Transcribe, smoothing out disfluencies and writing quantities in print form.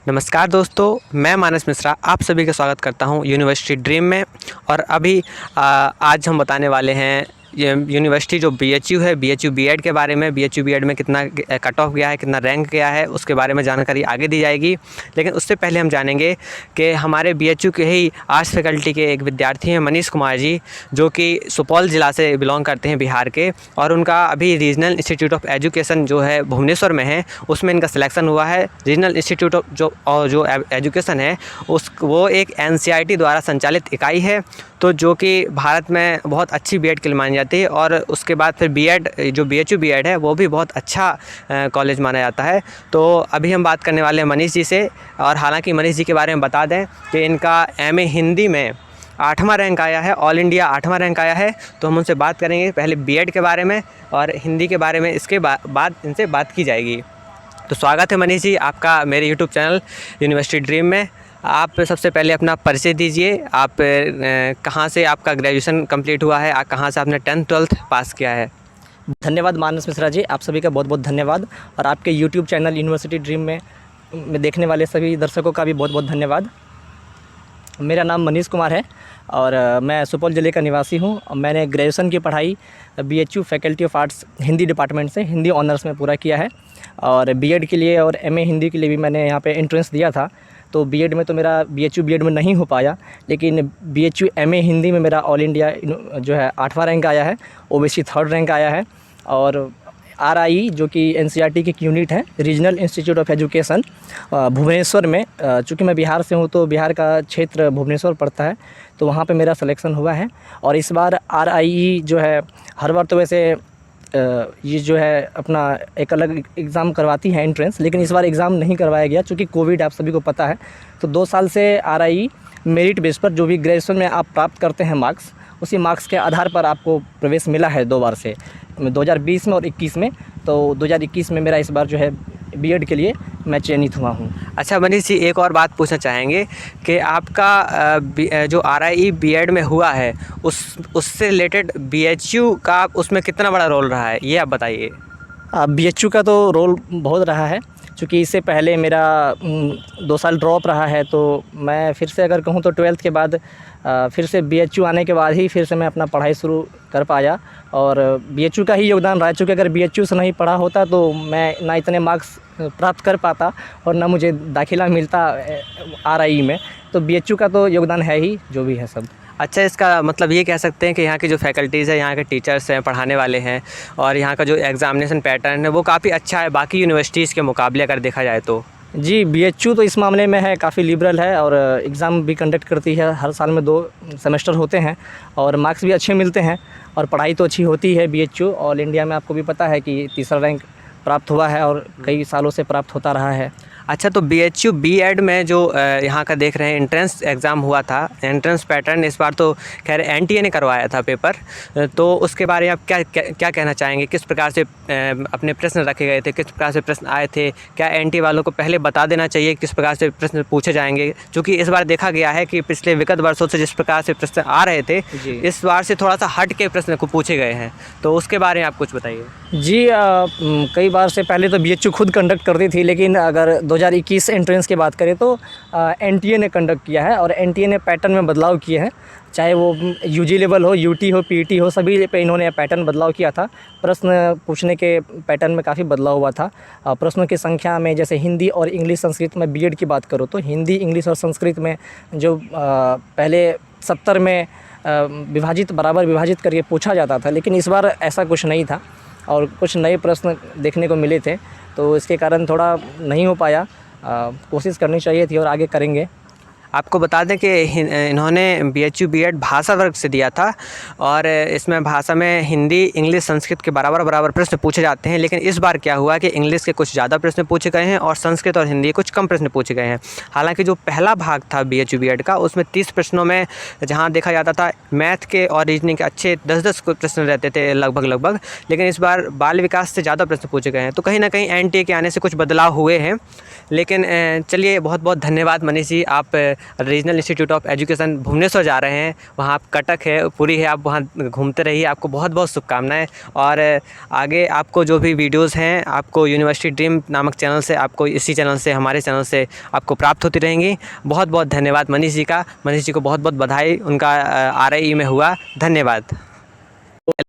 नमस्कार दोस्तों, मैं मानस मिश्रा आप सभी का स्वागत करता हूं यूनिवर्सिटी ड्रीम में। और अभी आज हम बताने वाले हैं ये यूनिवर्सिटी जो बीएचयू है, बीएचयू बीएड के बारे में। बीएचयू बीएड में कितना कट ऑफ गया है, कितना रैंक गया है, उसके बारे में जानकारी आगे दी जाएगी। लेकिन उससे पहले हम जानेंगे कि हमारे बीएचयू के ही आर्ट्स फैकल्टी के एक विद्यार्थी हैं मनीष कुमार जी, जो कि सुपौल ज़िला से बिलोंग करते हैं, बिहार के। और उनका अभी रीजनल इंस्टीट्यूट ऑफ एजुकेशन जो है भुवनेश्वर में है, उसमें इनका सिलेक्शन हुआ है। रीजनल इंस्टीट्यूट ऑफ जो एजुकेशन है वो एक एनसीईआरटी द्वारा संचालित इकाई है, तो जो कि भारत में बहुत अच्छी बीएड के लिए मानी जाती है। और उसके बाद फिर बीएड जो बीएचयू बीएड है वो भी बहुत अच्छा कॉलेज माना जाता है। तो अभी हम बात करने वाले हैं मनीष जी से। और हालांकि मनीष जी के बारे में बता दें कि इनका एमए हिंदी में 8वां रैंक आया है, ऑल इंडिया 8वां रैंक आया है। तो हम उनसे बात करेंगे पहले बीएड के बारे में और हिंदी के बारे में, इसके बाद इनसे बात की जाएगी। तो स्वागत है मनीष जी आपका मेरे यूट्यूब चैनल यूनिवर्सिटी ड्रीम में। आप सबसे पहले अपना परिचय दीजिए। आप कहाँ से आपका ग्रेजुएशन कंप्लीट हुआ है, कहाँ से आपने 10th 12th पास किया है? धन्यवाद मानस मिश्रा जी, आप सभी का बहुत बहुत धन्यवाद। और आपके यूट्यूब चैनल यूनिवर्सिटी ड्रीम में देखने वाले सभी दर्शकों का भी बहुत बहुत धन्यवाद। मेरा नाम मनीष कुमार है और मैं सुपौल ज़िले का निवासी हूँ। मैंने ग्रेजुएशन की पढ़ाई BHU faculty of arts Hindi department से हिंदी ऑनर्स में पूरा किया है। और बीएड के लिए और एमए हिंदी के लिए भी मैंने यहाँ पे एंट्रेंस दिया था। तो बीएड में तो मेरा बीएचयू बीएड में नहीं हो पाया, लेकिन बीएचयू एमए हिंदी में मेरा ऑल इंडिया जो है 8वां रैंक आया है, ओबीसी 3rd रैंक आया है। और आरआई जो कि एनसीईआरटी की एक यूनिट है, regional institute of education Bhubaneswar में, चूँकि मैं बिहार से हूँ तो बिहार का क्षेत्र भुवनेश्वर पड़ता है, तो वहाँ पे मेरा सिलेक्शन हुआ है। और इस बार आरआई जो है, हर बार तो वैसे ये जो है अपना एक अलग एग्ज़ाम करवाती है एंट्रेंस, लेकिन इस बार एग्ज़ाम नहीं करवाया गया चूँकि कोविड आप सभी को पता है। तो 2 साल से आरआई मेरिट बेस पर जो भी ग्रेजुएशन में आप प्राप्त करते हैं मार्क्स, उसी मार्क्स के आधार पर आपको प्रवेश मिला है 2 बार से, 2020 में और 21 में। तो 2021 में मेरा इस बार जो है बीएड के लिए मैं चयनित हुआ हूँ। अच्छा मनीष जी, एक और बात पूछना चाहेंगे कि आपका जो आरआई बीएड में हुआ है उससे रिलेटेड बीएचयू का उसमें कितना बड़ा रोल रहा है, ये आप बताइए। बीएचयू का तो रोल बहुत रहा है, क्योंकि इससे पहले मेरा 2 साल ड्रॉप रहा है। तो मैं फिर से अगर कहूँ तो 12th के बाद फिर से बीएचयू आने के बाद ही फिर से मैं अपना पढ़ाई शुरू कर पाया। और बीएचयू का ही योगदान रहा, चूँकि अगर बीएचयू से नहीं पढ़ा होता तो मैं ना इतने मार्क्स प्राप्त कर पाता और ना मुझे दाखिला मिलता आरआई में। तो बीएचयू का तो योगदान है ही, जो भी है सब। अच्छा, इसका मतलब ये कह सकते हैं कि यहाँ की जो फैकल्टीज़ है, यहाँ के टीचर्स हैं, पढ़ाने वाले हैं, और यहाँ का जो एग्ज़ामिनेशन पैटर्न है वो काफ़ी अच्छा है बाकी यूनिवर्सिटीज़ के मुकाबले अगर देखा जाए तो। जी, बीएचयू तो इस मामले में है काफ़ी लिबरल है, और एग्ज़ाम भी कंडक्ट करती है। हर साल में 2 सेमेस्टर होते हैं और मार्क्स भी अच्छे मिलते हैं, और पढ़ाई तो अच्छी होती है। बीएचयू ऑल इंडिया में आपको भी पता है कि 3रा रैंक प्राप्त हुआ है और कई सालों से प्राप्त होता रहा है। अच्छा, तो बीएचयू बीएड में जो यहाँ का देख रहे हैं एंट्रेंस एग्ज़ाम हुआ था, एंट्रेंस पैटर्न इस बार तो खैर एनटीए ने करवाया था पेपर, तो उसके बारे में आप क्या कहना चाहेंगे? किस प्रकार से अपने प्रश्न रखे गए थे, किस प्रकार से प्रश्न आए थे? क्या एनटीए वालों को पहले बता देना चाहिए किस प्रकार से प्रश्न पूछे जाएंगे? क्योंकि इस बार देखा गया है कि पिछले विगत वर्षों से जिस प्रकार से प्रश्न आ रहे थे, इस बार से थोड़ा सा हट के प्रश्न को पूछे गए हैं, तो उसके बारे में आप कुछ बताइए। जी, कई बार से पहले तो बीएचयू खुद कंडक्ट करती थी, लेकिन अगर 2021 एंट्रेंस की बात करें तो एनटीए ने कंडक्ट किया है, और एनटीए ने पैटर्न में बदलाव किए हैं। चाहे वो यूजी लेवल हो, यूटी हो, पीटी हो, सभी पे इन्होंने पैटर्न बदलाव किया था। प्रश्न पूछने के पैटर्न में काफ़ी बदलाव हुआ था। प्रश्नों की संख्या में, जैसे हिंदी और इंग्लिश संस्कृत में बीएड की बात करो तो हिंदी, इंग्लिश और संस्कृत में जो पहले 70 में बराबर विभाजित करके पूछा जाता था, लेकिन इस बार ऐसा कुछ नहीं था और कुछ नए प्रश्न देखने को मिले थे, तो इसके कारण थोड़ा नहीं हो पाया। कोशिश करनी चाहिए थी और आगे करेंगे। आपको बता दें कि इन्होंने बीएचयू बीएड भाषा वर्ग से दिया था, और इसमें भाषा में हिंदी, इंग्लिश, संस्कृत के बराबर प्रश्न पूछे जाते हैं। लेकिन इस बार क्या हुआ कि इंग्लिश के कुछ ज़्यादा प्रश्न पूछे गए हैं और संस्कृत और हिंदी कुछ कम प्रश्न पूछे गए हैं। हालांकि जो पहला भाग था बीएचयू बीएड का, उसमें 30 प्रश्नों में जहां देखा जाता था मैथ के और रीजनिंग के अच्छे 10-10 प्रश्न रहते थे लगभग, लेकिन इस बार बाल विकास से ज़्यादा प्रश्न पूछे गए हैं। तो कहीं ना कहीं एनटीए के आने से कुछ बदलाव हुए हैं। लेकिन चलिए, बहुत बहुत धन्यवाद मनीष जी, आप regional institute of education Bhubaneswar जा रहे हैं, वहाँ आप कटक है पूरी है, आप वहाँ घूमते रहिए। आपको बहुत बहुत शुभकामनाएं। और आगे आपको जो भी वीडियोस हैं आपको यूनिवर्सिटी ड्रीम नामक चैनल से, आपको इसी चैनल से, हमारे चैनल से आपको प्राप्त होती रहेंगी। बहुत बहुत धन्यवाद मनीष जी का। मनीष जी को बहुत बहुत बधाई, उनका RIE में हुआ। धन्यवाद।